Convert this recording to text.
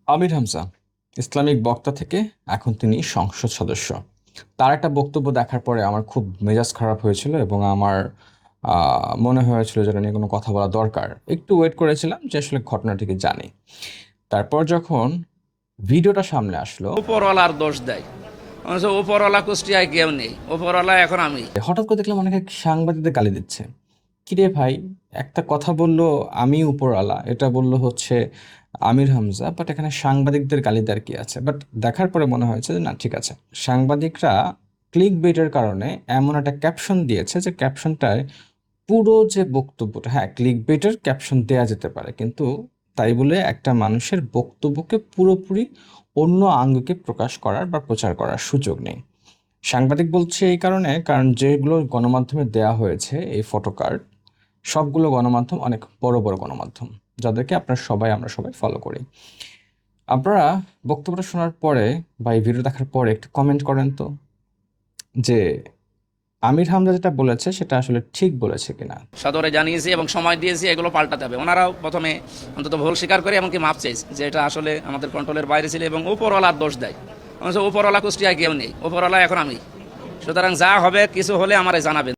আমির Hamza Islamic বক্তা থেকে এখন তিনি সংসদ সদস্য। তার একটা বক্তব্য দেখার পরে আমার খুব মেজাজ খারাপ হয়েছিল এবং আমার মনে হয়েছিল যেটা নিয়ে কোনো কথা বলা দরকার। একটু ওয়েট করেছিলাম যে আসলে ঘটনাটিকে জানি। তারপর যখন ভিডিওটা সামনে আসলো, উপরওয়ালার দোষ দেয়। অথচ উপরওয়ালা কুষ্টিয়ায় কেউ নেই, উপরওয়ালা এখন আমি। হঠাৎ করে দেখলাম অনেকে সাংবাদিকদের গালি দিচ্ছে। কিরে ভাই, একটা কথা বললো আমি উপরওয়ালা, এটা বললো হচ্ছে আমির হামজা, বাট এখানে সাংবাদিকদের গালি দেওয়ার কি আছে? বাট দেখার পরে মনে হয়েছে যে না, ঠিক আছে, সাংবাদিকরা ক্লিক বেটের কারণে এমন একটা ক্যাপশন দিয়েছে যে ক্যাপশনটায় পুরো যে বক্তব্যটা, হ্যাঁ ক্লিক বেটের ক্যাপশন দেয়া যেতে পারে, কিন্তু তাই বলে একটা মানুষের বক্তব্যকে পুরোপুরি অন্য আঙ্গিকে প্রকাশ করার বা প্রচার করার সুযোগ নেই। সাংবাদিক বলছে এই কারণে, কারণ যেগুলো গণমাধ্যমে দেয়া হয়েছে এই ফটো কার্ড, সবগুলো গণমাধ্যম অনেক বড় বড় গণমাধ্যম, যাদেরকে আমরা সবাই ফলো করি। আপনারা বক্তব্যটা শোনার পরে বা এই ভিডিও দেখার পরে একটু কমেন্ট করেন তো, যে আমির হামজা যেটা বলেছে সেটা আসলে ঠিক বলেছে কিনা। সদরে জানিয়েছি এবং সময় দিয়েছি, এগুলো পাল্টাতে হবে। ওনারাও প্রথমে অন্তত ভুল স্বীকার করে এমনকি মাপ চাইছে যে এটা আসলে আমাদের কন্ট্রোলের বাইরে ছিল, এবং উপরওয়ালার দোষ দেয়। অথচ উপরওয়ালা কুষ্টিয়ায় কেউ নেই, উপরওয়ালা এখন আমি। সুতরাং যা হবে, কিছু হলে আমারে জানাবেন।